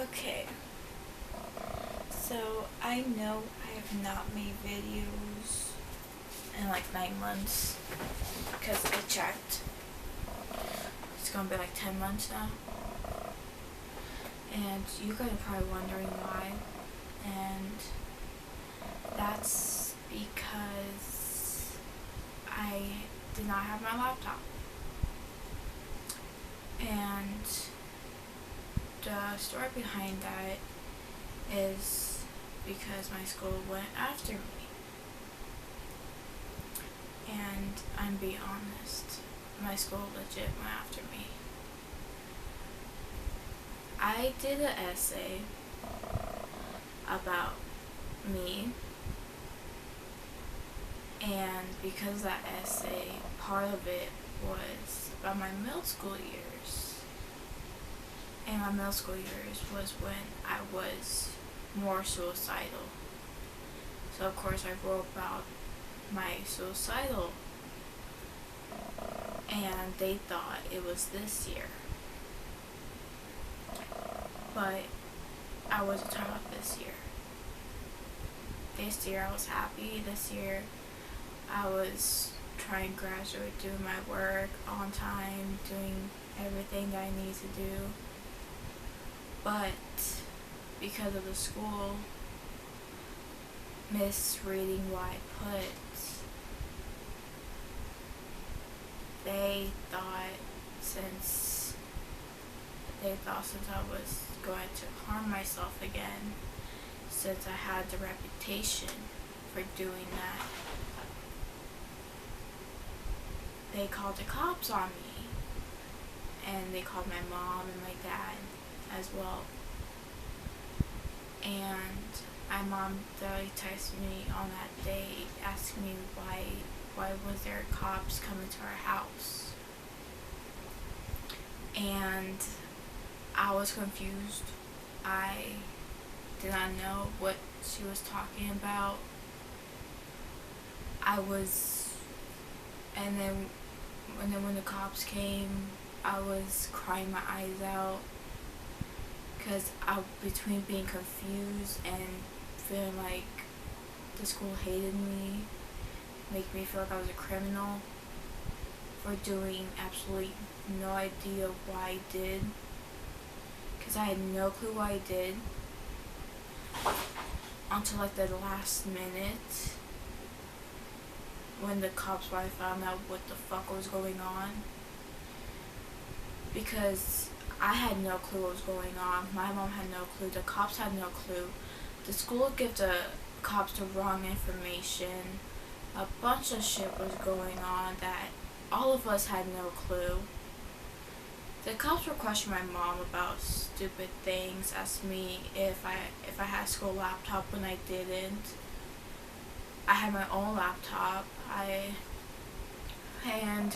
Okay, so I know I have not made videos in like 9 months because I checked. It's gonna be like 10 months now. And you guys are probably wondering why. And that's because I did not have my laptop. And the story behind that is because my school went after me. And I'm being honest, my school legit went after me. I did an essay about me, and because of that essay, part of it was about my middle school years. And my middle school years was when I was more suicidal. So of course I wrote about my suicidal, and they thought it was this year. But I wasn't talking about this year. This year I was happy. This year I was trying to graduate, doing my work on time, doing everything that I need to do. But because of the school misreading what I put, they thought since I was going to harm myself again, since I had the reputation for doing that, they called the cops on me. And they called my mom and my dad as well. And my mom literally texted me on that day asking me why was there cops coming to our house. And I was confused. I did not know what she was talking about. And then when the cops came, I was crying my eyes out because between being confused and feeling like the school hated me, making me feel like I was a criminal for doing absolutely no idea why I did, because I had no clue why I did until like the last minute when the cops finally found out what the fuck was going on. Because I had no clue what was going on. My mom had no clue. The cops had no clue. The school gave the cops the wrong information. A bunch of shit was going on that all of us had no clue. The cops were questioning my mom about stupid things, asked me if I had a school laptop when I didn't. I had my own laptop. And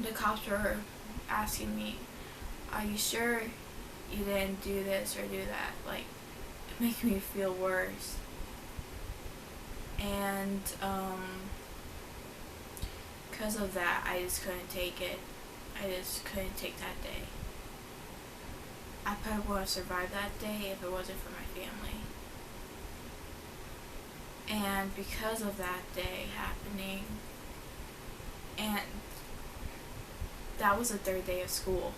the cops were asking me, "Are you sure you didn't do this or do that?" Like, making me feel worse. And because of that, I just couldn't take it. I just couldn't take that day. I probably would have survived that day if it wasn't for my family. And because of that day happening, and that was the third day of school.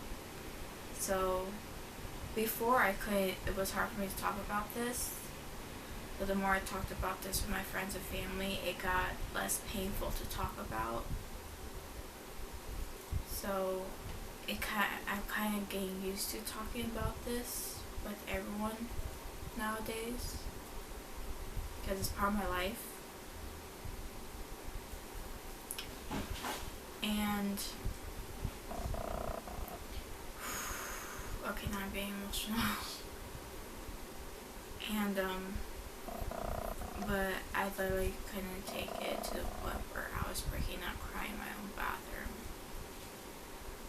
So before it was hard for me to talk about this, but the more I talked about this with my friends and family, it got less painful to talk about. So I'm kind of getting used to talking about this with everyone nowadays, because it's part of my life. And okay, now I'm being emotional. And but I literally couldn't take it to the point where I was breaking up crying in my own bathroom.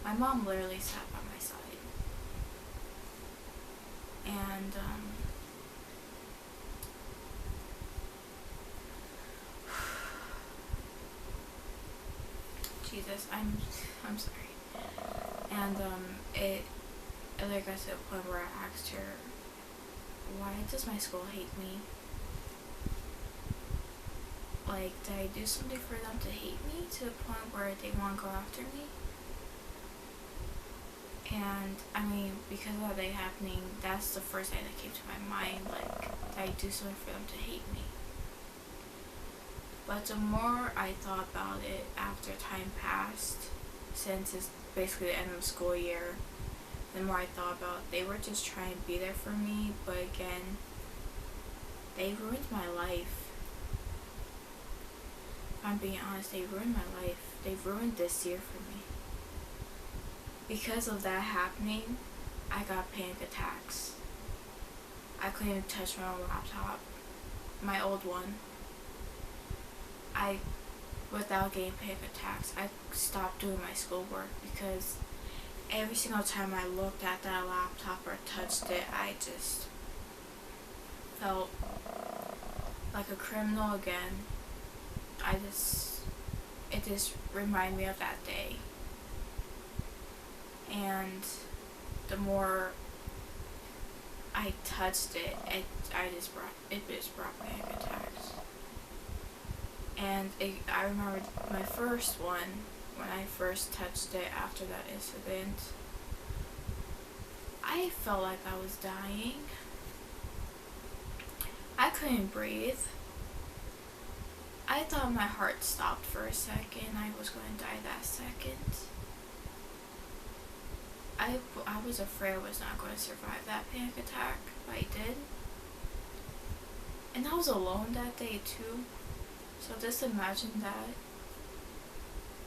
My mom literally sat by my side. And Jesus, I'm sorry. And And like I said, point where I asked her, why does my school hate me? Like, did I do something for them to hate me to the point where they want to go after me? And I mean, because of that day happening, that's the first thing that came to my mind. Like, did I do something for them to hate me? But the more I thought about it after time passed, since it's basically the end of the school year, the more I thought about it, they were just trying to be there for me, but again, they ruined my life. If I'm being honest, they ruined my life. They ruined this year for me. Because of that happening, I got panic attacks. I couldn't even touch my own laptop, my old one. Without getting panic attacks, I stopped doing my schoolwork because every single time I looked at that laptop or touched it, I just felt like a criminal again. It just reminded me of that day. And the more I touched it, it just brought panic attacks. And I remember my first one, when I first touched it after that incident, I felt like I was dying. I couldn't breathe. I thought my heart stopped for a second. I was going to die that second. I was afraid I was not going to survive that panic attack, but I did. And I was alone that day too. So just imagine that.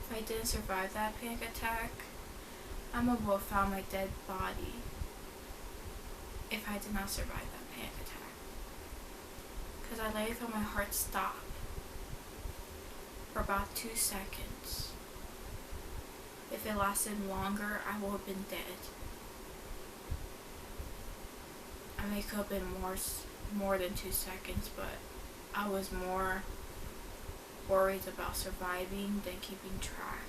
If I didn't survive that panic attack, I would have found my dead body if I did not survive that panic attack. Because I literally felt my heart stop for about 2 seconds. If it lasted longer, I would have been dead. I mean, it could have been more than 2 seconds, but I was more worried about surviving than keeping track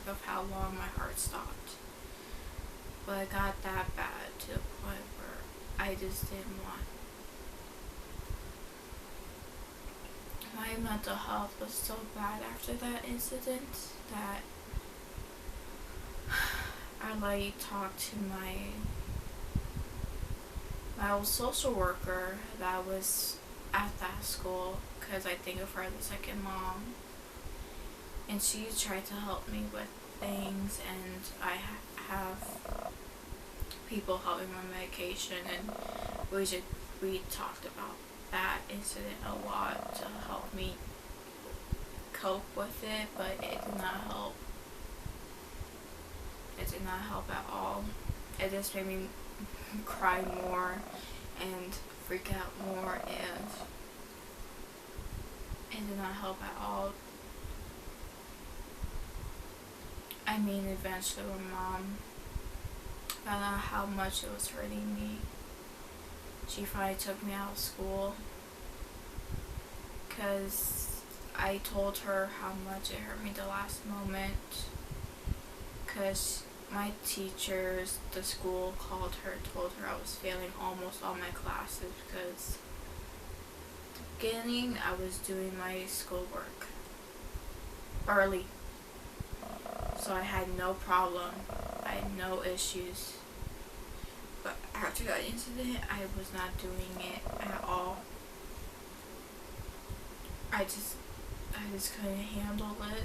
of how long my heart stopped. But it got that bad to the point where I just didn't want. My mental health was so bad after that incident that I talked to my old social worker that was at that school, because I think of her as a second mom, and she tried to help me with things, and I have people helping my medication, and we talked about that incident a lot to help me cope with it, but it did not help. It did not help at all. It just made me cry more and freak out more, and it did not help at all. I mean, eventually when Mom found out how much it was hurting me, she finally took me out of school, because I told her how much it hurt me the last moment, because my teachers, the school called her, told her I was failing almost all my classes, because at the beginning I was doing my schoolwork early, so I had no problem, I had no issues. But after that incident, I was not doing it at all. I just couldn't handle it.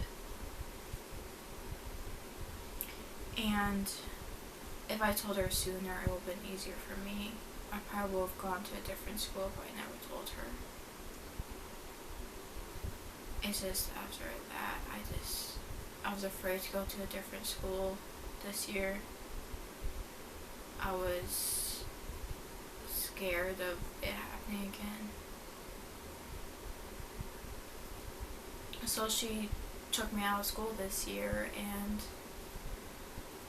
And if I told her sooner, it would have been easier for me. I probably would have gone to a different school, but I never told her. It's just after that, I was afraid to go to a different school this year. I was scared of it happening again. So she took me out of school this year, and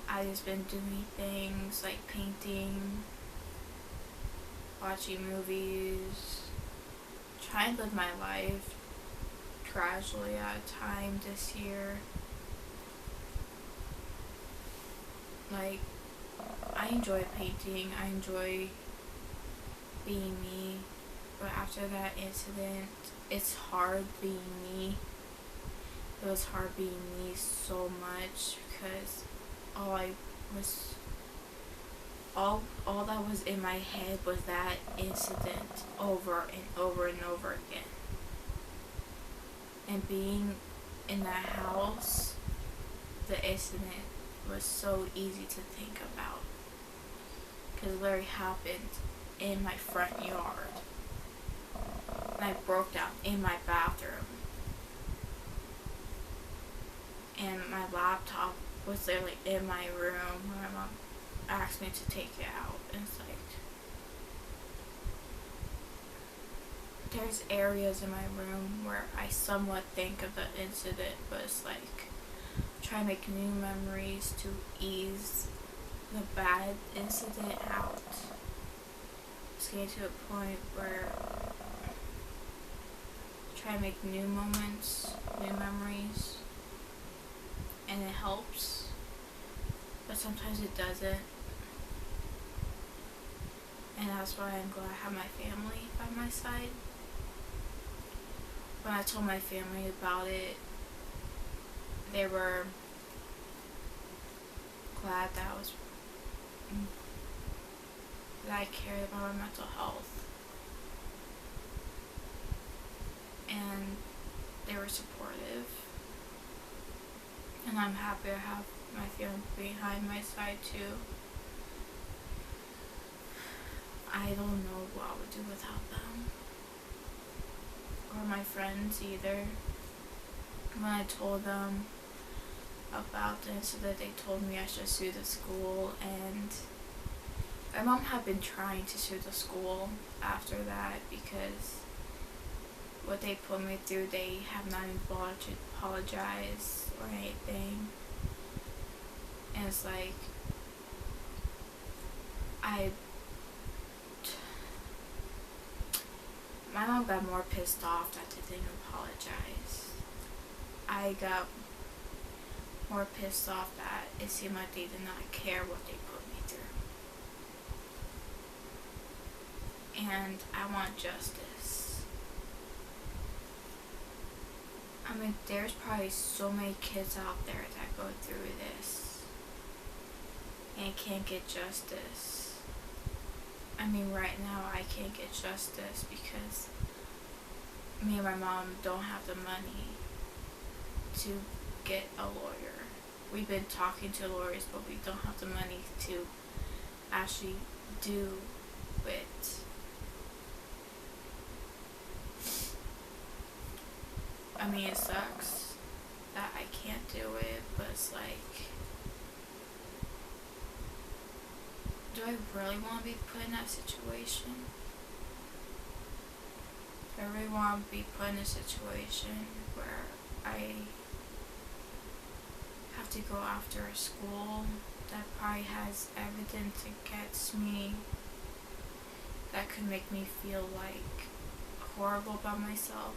I just been doing things like painting, watching movies, trying to live my life gradually at a time this year. like, I enjoy painting, I enjoy being me, but after that incident, it's hard being me. It was hard being me so much because all I was all that was in my head was that incident over and over and over again. And being in that house, the incident was so easy to think about because it literally happened in my front yard. And I broke down in my bathroom. And my laptop was literally in my room when my mom asked me to take it out. And it's like, there's areas in my room where I somewhat think of the incident, but it's like, try to make new memories to ease the bad incident out. It's getting to a point where try to make new moments, new memories, and it helps, but sometimes it doesn't. And that's why I'm glad I have my family by my side. When I told my family about it, they were glad that I cared about my mental health, and they were supportive, and I'm happy to have my family behind my side too. I don't know what I would do without them, or my friends either. When I told them about the incident, they told me I should sue the school, and my mom had been trying to sue the school after that because what they put me through, they have not even bothered to apologize or anything. And it's like, my mom got more pissed off that they didn't apologize. I got more pissed off that it seemed like they did not care what they put me through. And I want justice. I mean, there's probably so many kids out there that go through this and can't get justice. I mean, right now I can't get justice because me and my mom don't have the money to get a lawyer. We've been talking to lawyers, but we don't have the money to actually do it. I mean, it sucks that I can't do it, but it's like, do I really want to be put in that situation? Do I really want to be put in a situation where I have to go after a school that probably has evidence against me that could make me feel like horrible about myself?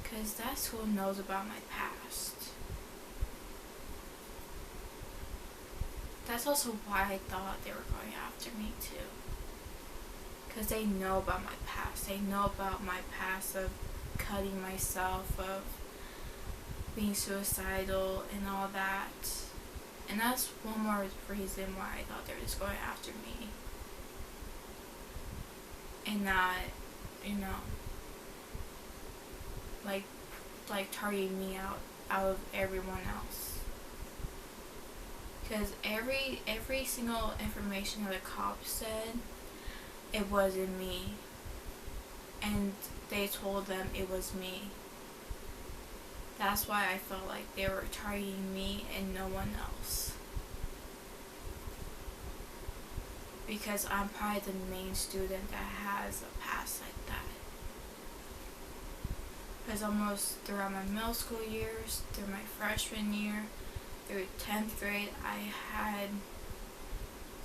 Because that school knows about my past. That's also why I thought they were going after me too. Because they know about my past. They know about my past of cutting myself, of being suicidal and all that. And that's one more reason why I thought they were just going after me. And not, like targeting me out of everyone else. Because every single information that the cops said, it wasn't me. And they told them it was me. That's why I felt like they were targeting me and no one else. Because I'm probably the main student that has a past like that. Because almost throughout my middle school years, through my freshman year, through 10th grade, I had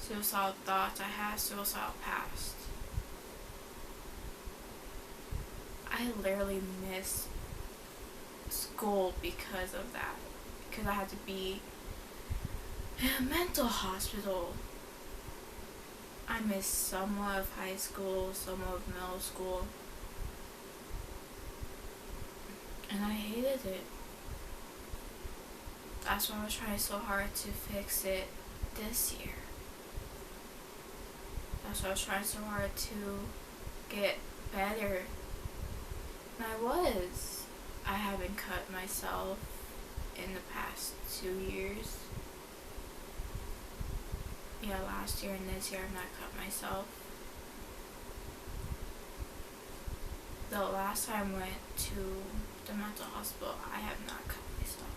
suicidal thoughts, I had a suicidal past. I literally missed school because of that. Because I had to be In a mental hospital. I missed some of high school, some of middle school, and I hated it. That's why I was trying so hard to fix it this year. That's why I was trying so hard to get better. And I was. I haven't cut myself in the past 2 years. Yeah, last year and this year I've not cut myself. The last time I went to the mental hospital, I have not cut myself.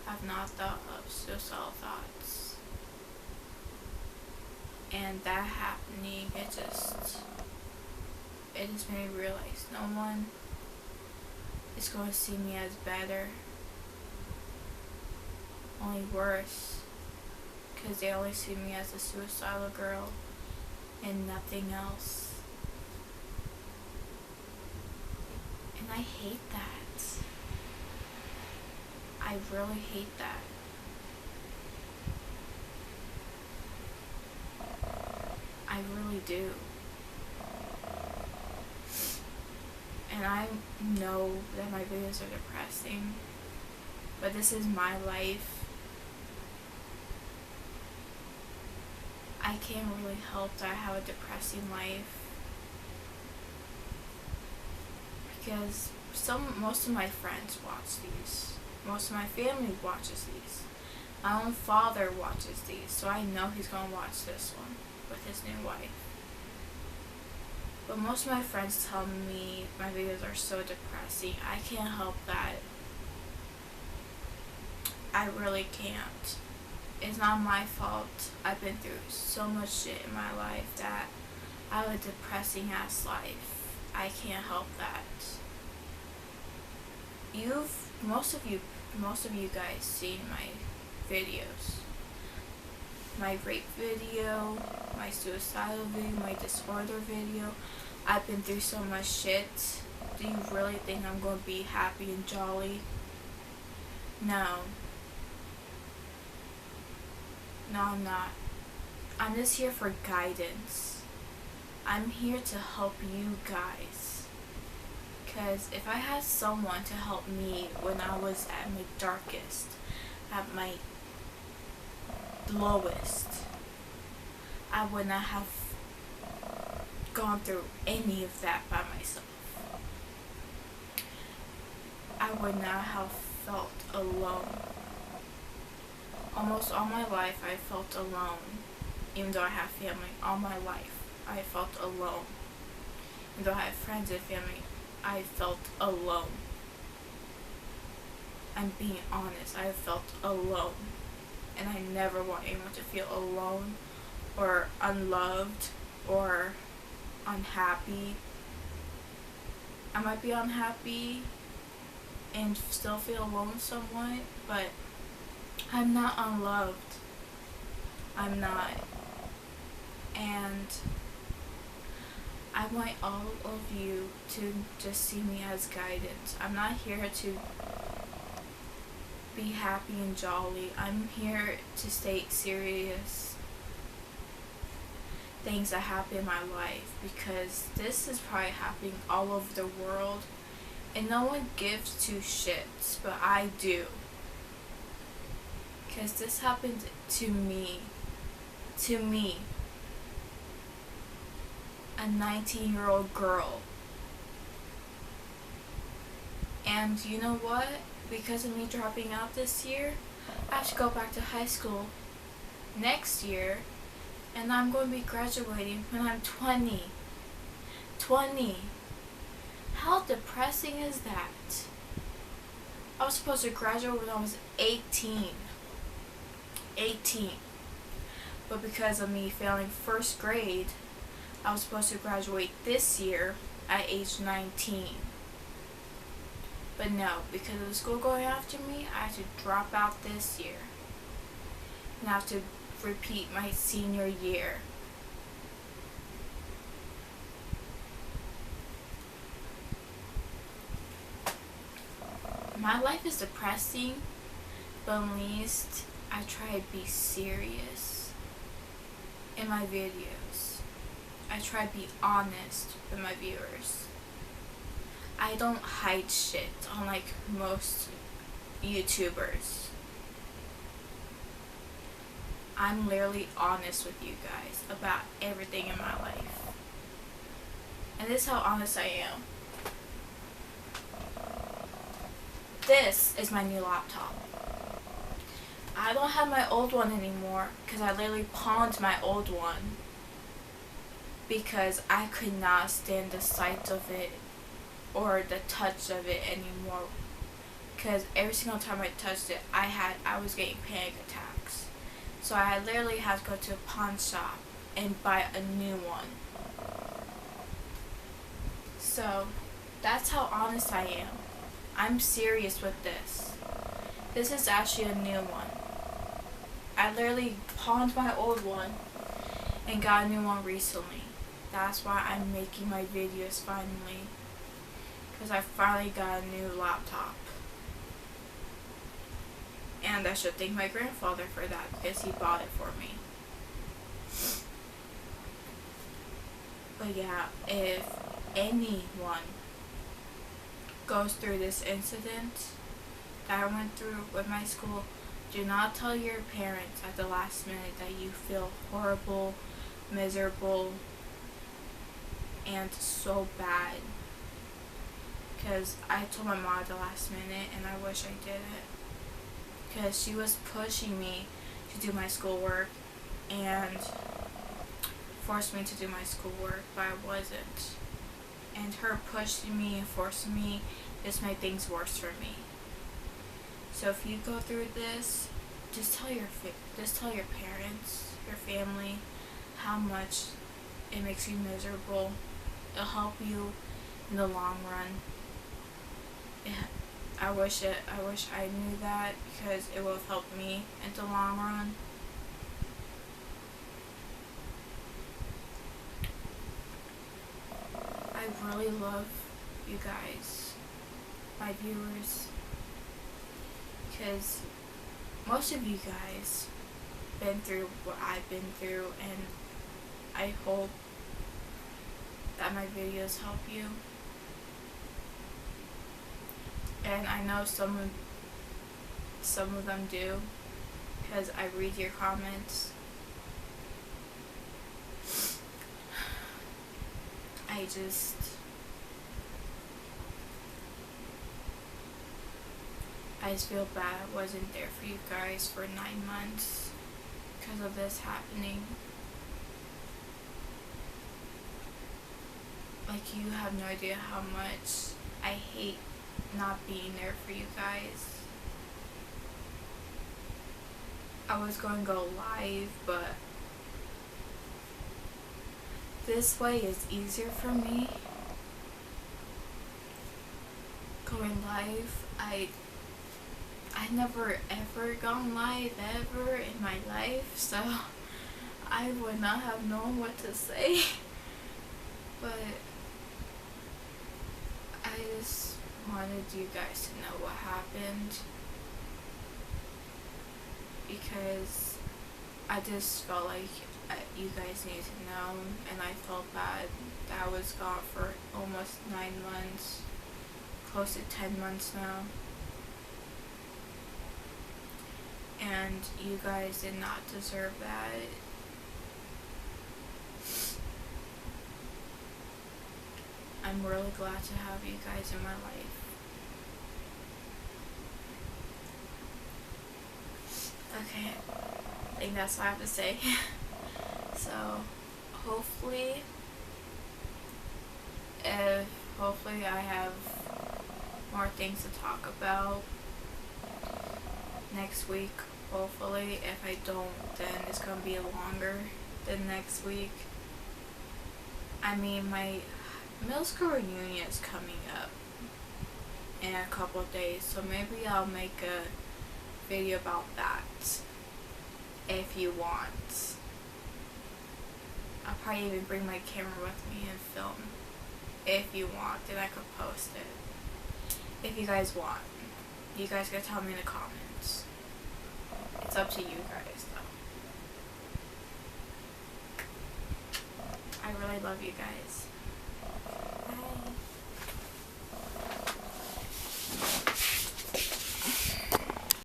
I've not thought of suicidal thoughts. And that happening, it just made me realize no one is going to see me as better, only worse, because they only see me as a suicidal girl and nothing else. And I hate that. I really hate that. I really do. And I know that my videos are depressing, but this is my life. I can't really help that I have a depressing life, because most of my friends watch these. Most of my family watches these. My own father watches these, so I know he's gonna watch this one with his new wife. But most of my friends tell me my videos are so depressing. I can't help that. I really can't. It's not my fault. I've been through so much shit in my life that I have a depressing ass life. I can't help that. Most of you guys seen my videos. My rape video, my suicidal video, my disorder video. I've been through so much shit. Do you really think I'm going to be happy and jolly? No. No, I'm not. I'm just here for guidance. I'm here to help you guys. Because if I had someone to help me when I was at my darkest, at my lowest, I would not have gone through any of that by myself. I would not have felt alone. Almost all my life I felt alone. Even though I have family, all my life I felt alone. Even though I have friends and family, I felt alone. I'm being honest, I felt alone. And I never want anyone to feel alone or unloved or unhappy. I might be unhappy and still feel alone somewhat, but I'm not unloved. I'm not. And I want all of you to just see me as guidance. I'm not here to be happy and jolly. I'm here to state serious things that happen in my life, because this is probably happening all over the world and no one gives two shits, but I do. Because this happened to me, a 19-year-old girl. And you know what? Because of me dropping out this year, I have to go back to high school next year, and I'm going to be graduating when I'm 20. 20. How depressing is that? I was supposed to graduate when I was 18. 18. But because of me failing first grade, I was supposed to graduate this year at age 19. But no, because of the school going after me, I have to drop out this year. And I have to repeat my senior year. My life is depressing, but at least I try to be serious in my videos. I try to be honest with my viewers. I don't hide shit unlike most YouTubers. I'm literally honest with you guys about everything in my life. And this is how honest I am. This is my new laptop. I don't have my old one anymore because I literally pawned my old one because I could not stand the sight of it or the touch of it anymore, because every single time I touched it I was getting panic attacks. So I literally had to go to a pawn shop and buy a new one. So that's how honest I am. I'm serious with this. This is actually a new one. I literally pawned my old one and got a new one recently. That's why I'm making my videos finally. Because I finally got a new laptop. And I should thank my grandfather for that because he bought it for me. But yeah, if anyone goes through this incident that I went through with my school, do not tell your parents at the last minute that you feel horrible, miserable, and so bad. Because I told my mom at the last minute and I wish I didn't. Because she was pushing me to do my schoolwork and forced me to do my schoolwork, but I wasn't. And her pushing me and forcing me just made things worse for me. So if you go through this, just tell your parents, your family, how much it makes you miserable. It'll help you in the long run. I wish I knew that because it will help me in the long run. I really love you guys, my viewers, because most of you guys been through what I've been through, and I hope that my videos help you. And I know some of them do, because I read your comments. I just feel bad I wasn't there for you guys for 9 months because of this happening. Like, you have no idea how much I hate not being there for you guys. I was going to go live, but this way is easier for me. Going live, I never ever gone live ever in my life, so I would not have known what to say. But I just wanted you guys to know what happened, because I just felt like you guys need to know, and I felt bad that I was gone for almost 9 months, close to 10 months now, and you guys did not deserve that. I'm really glad to have you guys in my life. Okay, I think that's all I have to say. So, hopefully I have more things to talk about next week. Hopefully, if I don't, then it's gonna be longer than next week. I mean, my middle school reunion is coming up in a couple of days, so maybe I'll make a video about that if you want. I'll probably even bring my camera with me and film. If you want, then I could post it. If you guys want, you guys gotta tell me in the comments. It's up to you guys, though. I really love you guys.